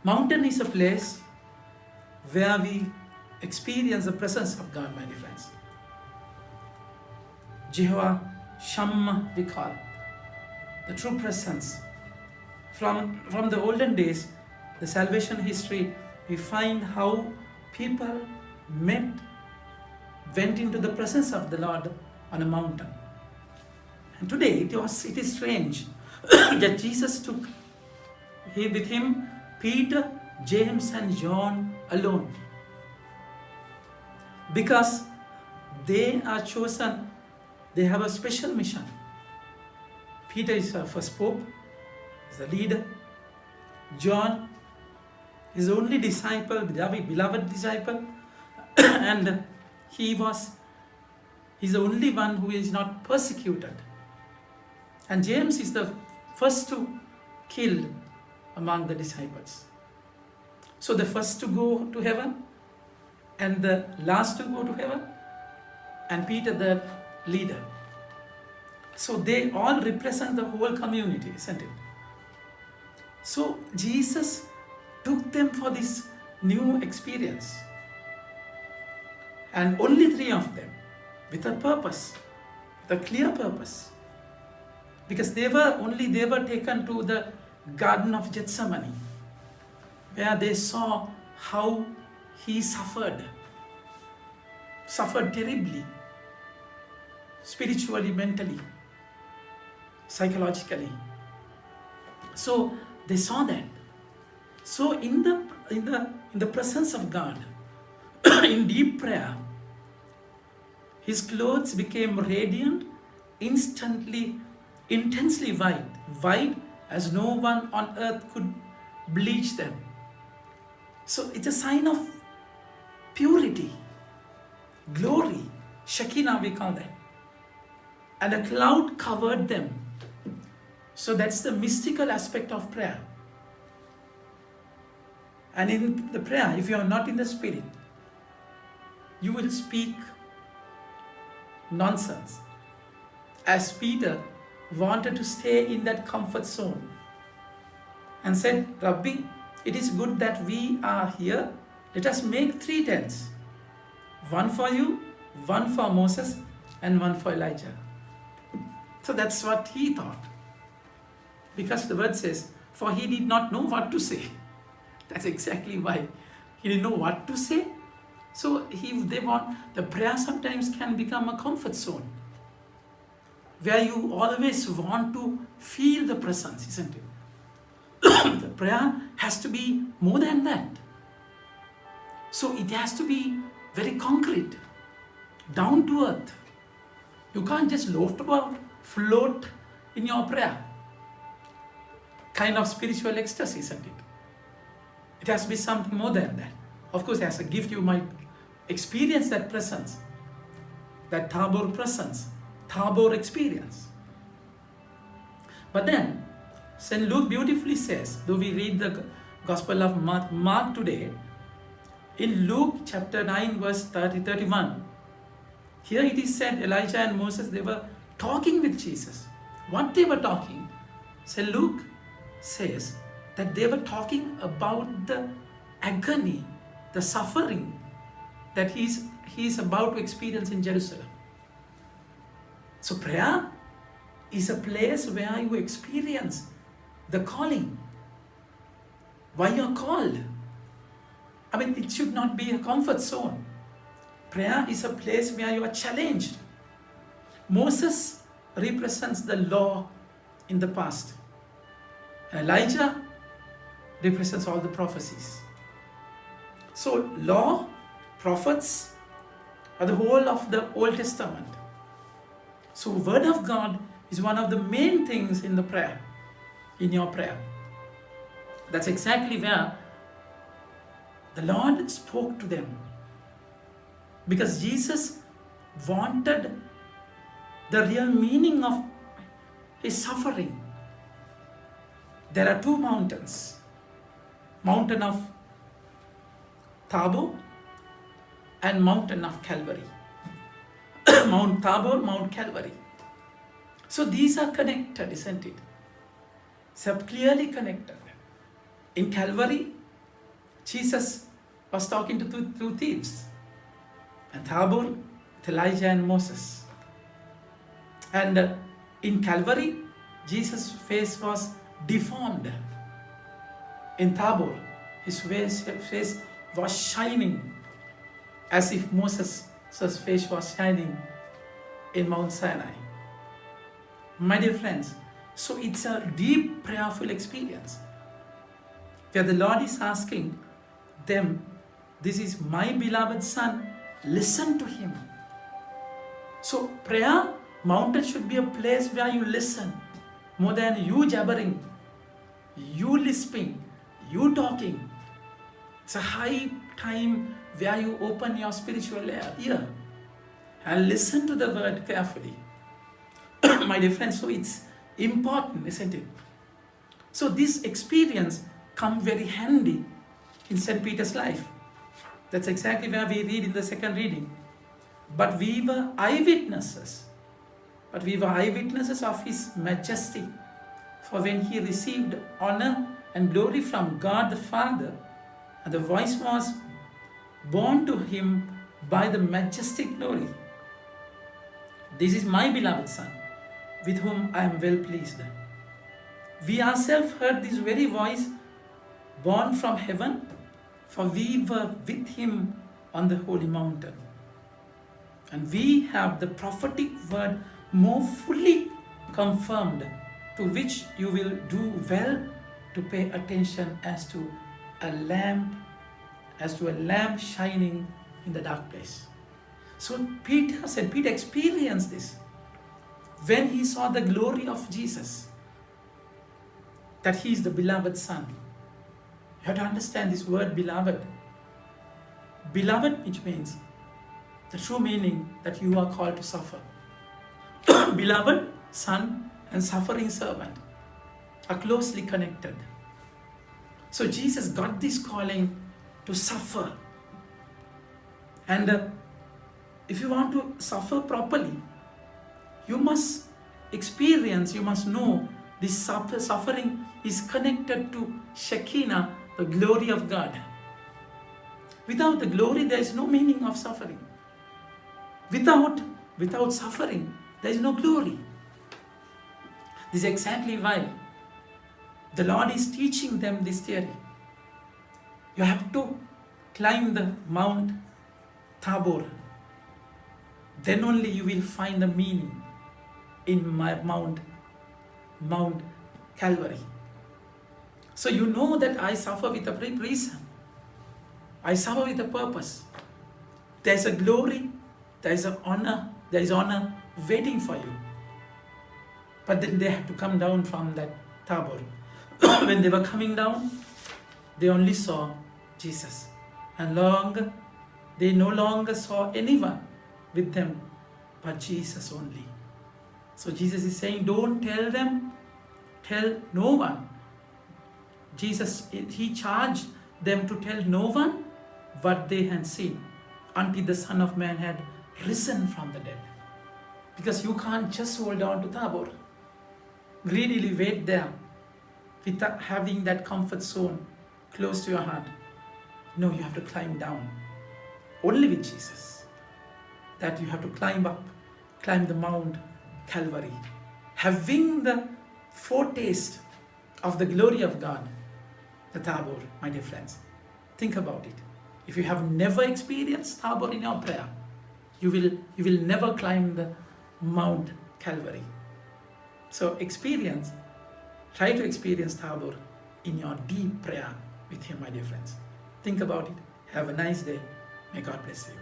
Mountain is a place where we experience the presence of God, my dear friends. Jehovah Shammah we call the true presence. From the olden days, the salvation history, we find how people went into the presence of the Lord on a mountain. And today it is strange that Jesus took with him Peter, James and John alone, because they are chosen, they have a special mission. Peter is our first pope, is the leader. John is the only disciple, beloved disciple, and he's the only one who is not persecuted. And James is the first to kill among the disciples. So the first to go to heaven and the last to go to heaven, and Peter the leader. So they all represent the whole community, isn't it? So Jesus took them for this new experience. And only 3 of them with a purpose, with a clear purpose. Because they were taken to the Garden of Gethsemane, where they saw how he suffered terribly, spiritually, mentally, psychologically. So they saw that. So in the presence of God, in deep prayer, his clothes became radiant, intensely white as no one on earth could bleach them. So it's a sign of purity, glory, Shekinah we call that. And a cloud covered them. So that's the mystical aspect of prayer. And in the prayer, if you are not in the spirit, you will speak nonsense. As Peter wanted to stay in that comfort zone and said, Rabbi, it is good that we are here. Let us make 3 tents. One for you, one for Moses, and one for Elijah. So that's what he thought. Because the word says, for he did not know what to say. That's exactly why. He didn't know what to say. So the prayer sometimes can become a comfort zone, where you always want to feel the presence, isn't it? The prayer has to be more than that. So it has to be very concrete, down to earth. You can't just loaf about, float in your prayer. Kind of spiritual ecstasy, isn't it? It has to be something more than that. Of course, as a gift, you might experience that presence, that Tabor presence, Tabor experience. But then, St. Luke beautifully says, though we read the Gospel of Mark today, in Luke chapter 9, verse 31, here it is said Elijah and Moses, they were talking with Jesus. What they were talking, St. Luke says that they were talking about the agony, the suffering that he is about to experience in Jerusalem. So prayer is a place where you experience the calling. Why you are called. I mean, it should not be a comfort zone. Prayer is a place where you are challenged. Moses represents the law in the past. Elijah represents all the prophecies. So law, prophets are the whole of the Old Testament. So word of God is one of the main things in the prayer, in your prayer. That's exactly where the Lord spoke to them. Because Jesus wanted the real meaning of his suffering. There are 2 mountains. Mountain of Tabor and mountain of Calvary. Mount Tabor, Mount Calvary. So these are connected, isn't it? So clearly connected. In Calvary, Jesus was talking to two thieves. And Tabor with Elijah and Moses. And in Calvary, Jesus' face was deformed. In Tabor, his face was shining as if Moses' face was shining in Mount Sinai. My dear friends, so it's a deep prayerful experience where the Lord is asking them, this is my beloved Son, listen to him. So prayer mountain should be a place where you listen more than you jabbering, you lisping, you talking. It's a high time where you open your spiritual ear and listen to the word carefully. My dear friends, so it's important, isn't it? So this experience comes very handy in St. Peter's life. That's exactly where we read in the second reading. But we were eyewitnesses of his majesty. For when he received honor and glory from God the Father, and the voice was borne to him by the majestic glory, this is my beloved Son, with whom I am well pleased. We ourselves heard this very voice born from heaven, for we were with him on the holy mountain. And we have the prophetic word more fully confirmed, to which you will do well to pay attention as to a lamp shining in the dark place. So Peter experienced this when he saw the glory of Jesus, that he is the beloved Son. You have to understand this word beloved. Beloved, which means the true meaning that you are called to suffer. Beloved Son and suffering servant are closely connected. So Jesus got this calling to suffer. And if you want to suffer properly, you must know this suffering is connected to Shekinah, the glory of God. Without the glory, there is no meaning of suffering. Without suffering, there is no glory. This is exactly why the Lord is teaching them this theory. You have to climb the Mount Tabor. Then only you will find the meaning in my Mount Calvary. So you know that I suffer with a reason. I suffer with a purpose. There is a glory, there is honor waiting for you. But then they had to come down from that Tabor. When they were coming down, they only saw Jesus. And they no longer saw anyone with them but Jesus only. So Jesus is saying, don't tell no one. Jesus, he charged them to tell no one what they had seen until the Son of Man had risen from the dead. Because you can't just hold on to Tabor, greedily wait there without having that comfort zone close to your heart. No, you have to climb down. Only with Jesus. That you have to climb the Mount Calvary. Having the foretaste of the glory of God, the Tabor, my dear friends. Think about it. If you have never experienced Tabor in your prayer, you will never climb the Mount Calvary. So try to experience Tabor in your deep prayer with him, my dear friends. Think about it. Have a nice day. May God bless you.